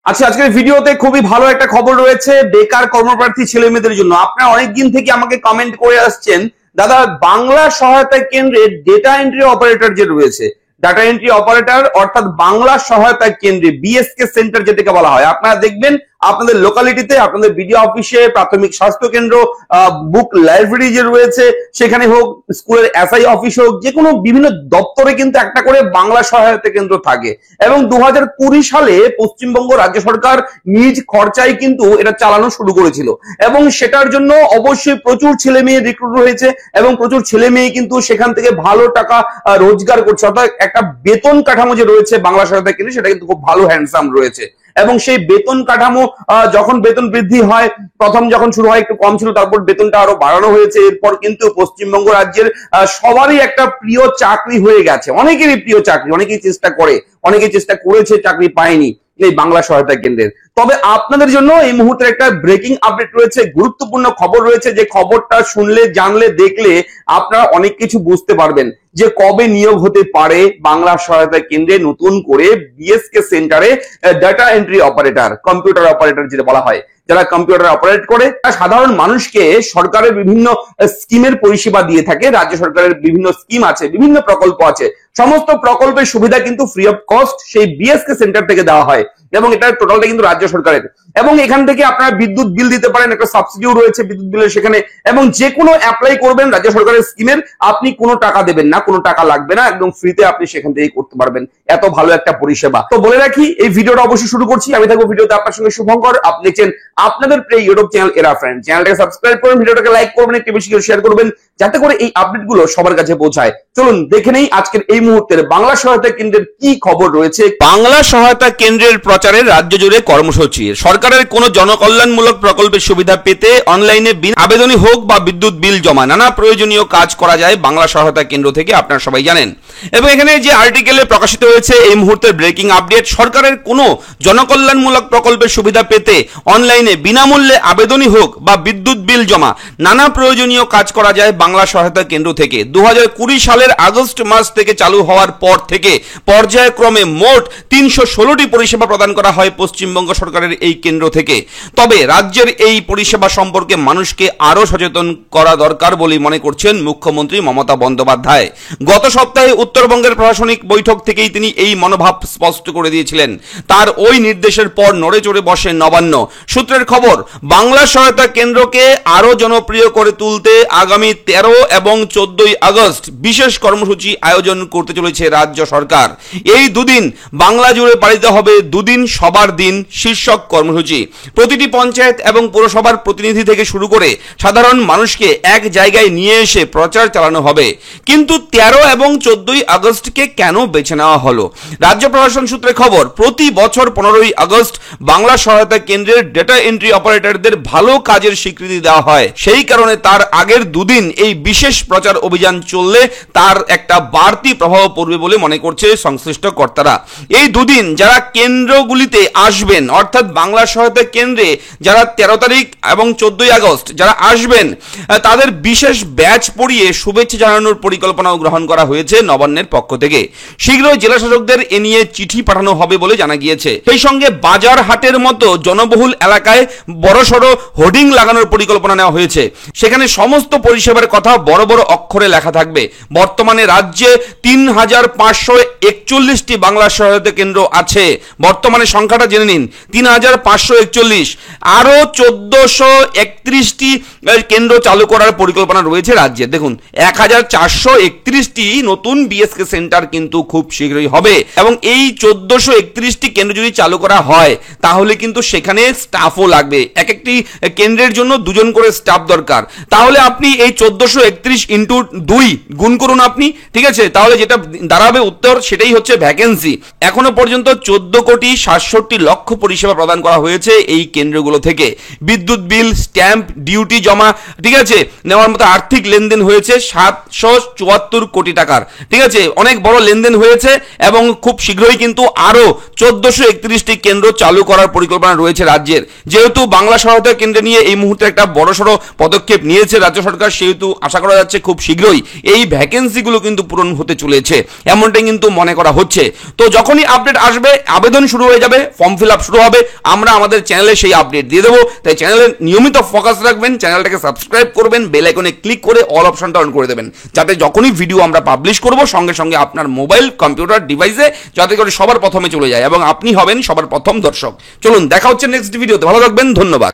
আচ্ছা, আজকের ভিডিওতে খুবই ভালো একটা খবর রয়েছে বেকার কর্মপ্রার্থী ছেলে মেয়েদের জন্য। আপনারা অনেকদিন থেকে আমাকে কমেন্ট করে আসছেন, দাদা বাংলা সহায়তা কেন্দ্রে ডেটা এন্ট্রি অপারেটর যে রয়েছে, ডাটা এন্ট্রি অপারেটর অর্থাৎ বাংলা সহায়তা কেন্দ্রে বিএসকে সেন্টার যেটাকে বলা হয়, আপনারা দেখবেন আপনাদের লোকালিটিতে, আপনাদের বিডিও অফিসে, প্রাথমিক স্বাস্থ্য কেন্দ্র, বুক লাইব্রেরি যে রয়েছে সেখানে হোক, স্কুলের এসআই অফিস হোক, যে কোনো বিভিন্ন দপ্তরে কিন্তু একটা করে বাংলা সহায়তা কেন্দ্র থাকে। এবং 2020 সালে পশ্চিমবঙ্গ রাজ্য সরকার নিজ খরচায় কিন্তু এটা চালানো শুরু করেছিল, এবং সেটার জন্য অবশ্যই প্রচুর ছেলে মেয়ে রিক্রুট হয়েছে এবং প্রচুর ছেলে মেয়ে কিন্তু সেখান থেকে ভালো টাকা রোজগার করছে। অর্থাৎ একটা বেতন কাঠামো যে রয়েছে বাংলা সহায়তা কেন্দ্রে, সেটা কিন্তু খুব ভালো হ্যান্ডসাম রয়েছে। এবং সেই বেতন কাঠামো যখন বেতন বৃদ্ধি হয়, প্রথম যখন শুরু হয় একটু কম ছিল, তারপর বেতনটা আরো বাড়ানো হয়েছে। এরপর কিন্তু পশ্চিমবঙ্গ রাজ্যের সবারই একটা প্রিয় চাকরি হয়ে গেছে, অনেকেরই প্রিয় চাকরি, অনেকেই চেষ্টা করে, অনেকেই চেষ্টা করেছে, চাকরি পায়নি এই বাংলা সহায়তা কেন্দ্রের। তবে আপনাদের জন্য এই মুহূর্তে একটা ব্রেকিং আপডেট রয়েছে, গুরুত্বপূর্ণ খবর রয়েছে, যে খবরটা শুনলে, জানলে, দেখলে আপনারা অনেক কিছু বুঝতে পারবেন যে কবে নিয়োগ হতে পারে বাংলা সহায়তা কেন্দ্রে নতুন করে বিএসকে সেন্টারে data entry operator, computer operator যেটা বলা হয়, যারা কম্পিউটার অপারেট করে। সাধারণ মানুষকে সরকারের বিভিন্ন স্কিমের পরিষেবা দিয়ে থাকে। রাজ্য সরকারের বিভিন্ন স্কিম আছে, বিভিন্ন প্রকল্প আছে, সমস্ত প্রকল্পের সুবিধা কিন্তু ফ্রি অফ কস্ট সেই বিএসকে সেন্টার থেকে দেওয়া হয়, এবং এটা টোটালটা কিন্তু রাজ্য সরকারের। এবং এখান থেকে আপনারা বিদ্যুৎ বিল দিতে পারেন, একটা সাবসিডিও রয়েছে বিদ্যুৎ বিলের সেখানে। এবং যে কোনো অ্যাপ্লাই করবেন রাজ্য সরকারের স্কিমের, আপনি কোনো টাকা দেবেন না, কোনো টাকা লাগবে না, একদম ফ্রিতে আপনি সেখান থেকে করতে পারবেন। এত ভালো একটা পরিষেবা। তো বলে রাখি, এই ভিডিওটা অবশ্যই শুরু করছি, আমি থাকবো ভিডিওতে আপনার সঙ্গে শুভঙ্কর। আপনি দেখছেন আপনাদের প্রিয় ইউটিউব চ্যানেল এরা ফ্রেন্ড। চ্যানেলটাকে সাবস্ক্রাইব করুন, ভিডিওটাকে লাইক করবেন, একটু বেশি করে শেয়ার করবেন, যাতে করে এই আপডেটগুলো সবার কাছে পৌঁছায়। চলুন দেখে নেই আজকের এই মুহূর্তের বাংলা সহায়তা কেন্দ্রের কি খবর রয়েছে। বাংলা সহায়তা কেন্দ্রের প্রচারে রাজ্য জুড়ে কর্মসূচি। সরকারের কোনো জনকল্যাণমূলক প্রকল্পের সুবিধা পেতে অনলাইনে আবেদনই হোক বা বিদ্যুৎ বিল জমা, নানা প্রয়োজনীয় কাজ করা যায় বাংলা সহায়তা কেন্দ্র থেকে, আপনারা সবাই জানেন। এবং এখানে যে আর্টিকেলে প্রকাশিত হয়েছে এই মুহূর্তের ব্রেকিং আপডেট, সরকারের কোনো জনকল্যাণমূলক প্রকল্পের সুবিধা পেতে অনলাইনে বিনামূল্যে আবেদনই হোক বা বিদ্যুৎ বিল জমা, নানা প্রয়োজনীয় কাজ করা যায় বাংলা সহায়তা কেন্দ্র থেকে। 2020 সালের আগস্ট মাস থেকে চালু হওয়ার পর থেকে পর্যায়ক্রমে মোট 316টি পরিষেবা প্রদান করা হয় পশ্চিমবঙ্গ সরকারের এই কেন্দ্র থেকে। তবে রাজ্যের এই পরিষেবা সম্পর্কে মানুষকে আরো সচেতন করা দরকার বলে মনে করছেন মুখ্যমন্ত্রী মমতা বন্দ্যোপাধ্যায়। গত সপ্তাহে উত্তরবঙ্গের প্রশাসনিক বৈঠক থেকেই তিনি এই মনোভাব স্পষ্ট করে দিয়েছিলেন। তার ওই নির্দেশের পর নড়ে চড়ে বসে নবান্ন। সূত্রের খবর, বাংলা সহায়তা কেন্দ্রকে আরো জনপ্রিয় করে তুলতে আগামী 13 এবং 14 আগস্ট বিশেষ কর্মসূচি আয়োজন করতে চলেছে রাজ্য সরকার। এই দুদিন বাংলা জুড়ে পালিত হবে দুদিন সবার দিন শীর্ষক কর্মসূচি। প্রতিটি পঞ্চায়েত এবং পুরসভার প্রতিনিধি থেকে শুরু করে সাধারণ মানুষকে এক জায়গায় নিয়ে এসে প্রচার চালানো হবে। কিন্তু 13 এবং 14 আগস্টকে কেন বেছে নেওয়া হলো? রাজ্য প্রশাসন সূত্রে খবর, প্রতি বছর 15 আগস্ট বাংলা সহায়তা কেন্দ্রের ডেটা এন্ট্রি অপারেটরদের ভালো কাজের স্বীকৃতি দেওয়া হয়। সেই কারণে তার আগের দুদিন এই বিশেষ প্রচার অভিযান চললে তার একটা বাড়তি প্রভাব পড়বে বলে মনে করছে সংশ্লিষ্ট কর্তারা। এই দুদিন যারা কেন্দ্রগুলিতে আসবেন, অর্থাৎ বাংলা সহায়তা কেন্দ্রে যারা 13 তারিখ এবং 14 আগস্ট যারা আসবেন, তাদের বিশেষ ব্যাচ পড়িয়ে শুভেচ্ছা জানানোর পরিকল্পনাও গ্রহণ করা হয়েছে নবান্নের পক্ষ থেকে। শীঘ্রই জেলা শাসকদের এ নিয়ে চিঠি পাঠানো হবে বলে জানা গিয়েছে। সেই সঙ্গে বাজার হাটের মতো জনবহুল এলাকায় বড়সড় হোর্ডিং লাগানোর পরিকল্পনা নেওয়া হয়েছে। সেখানে সমস্ত পরিষেবার কথা বড় বড় অক্ষরে লেখা থাকবে। বর্তমানে রাজ্যে 3541টি বাংলা সহায়তা কেন্দ্র আছে। বর্তমানে সংখ্যাটা জেনে নিন, 3541। আরো 1431টি কেন্দ্র চালু করার পরিকল্পনা রয়েছে রাজ্যে। দেখুন, 1431টি নতুন বিএসকে সেন্টার কিন্তু খুব শীঘ্রই হবে। এবং এই 1431টি কেন্দ্র যদি চালু করা হয়, তাহলে কিন্তু সেখানে স্টাফও লাগবে। এক একটি কেন্দ্রের জন্য 2 জন করে স্টাফ দরকার। তাহলে আপনি এই 1431 ইন্টু 2 গুণ করুন আপনি, ঠিক আছে? তাহলে যেটা দাঁড়াবে উত্তর, সেটাই হচ্ছে ভ্যাকেন্সি। এখনো পর্যন্ত 14,67,00,000 পরিষেবা প্রদান করা হয়েছে এই কেন্দ্রগুলো থেকে। বিদ্যুৎ বিল, স্ট্যাম্প ডিউটি জমা, ঠিক আছে, নেওয়ার মতো আর্থিক লেনদেন হয়েছে 774 কোটি টাকার, ঠিক আছে? অনেক বড় লেনদেন হয়েছে এবং খুব শীঘ্রই কিন্তু আরো 1431টি কেন্দ্র চালু করার পরিকল্পনা রয়েছে রাজ্যের। যেহেতু বাংলা সহায়তা কেন্দ্র নিয়ে এই মুহূর্তে একটা বড়সড় পদক্ষেপ নিয়েছে রাজ্য সরকার, সেহেতু আশা করা যাচ্ছে খুব শীঘ্রই এই ভ্যাকেন্সিগুলো কিন্তু পূরণ হতে চলেছে, এমনটাই কিন্তু মনে করা হচ্ছে। তো যখনই আপডেট আসবে, আবেদন শুরু হয়ে যাবে, ফর্ম ফিল আপ শুরু হবে, আমরা আমাদের চ্যানেলে সেই আপডেট দিয়ে দেবো। তাই চ্যানেলের নিয়মিত ফোকাস রাখবেন, চ্যানেলটাকে সাবস্ক্রাইব করবেন, বেল আইকনে ক্লিক করে অল অপশনটা অন করে দেবেন, যাতে যখনই ভিডিও আমরা পাবলিশ করব সঙ্গে সঙ্গে আপনার মোবাইল কম্পিউটার ডিভাইসে যাতে করে সবার প্রথমে চলে যায় এবং আপনি হবেন সবার প্রথম দর্শক। চলুন দেখা হচ্ছে নেক্সট ভিডিওতে, ভালো থাকবেন, ধন্যবাদ।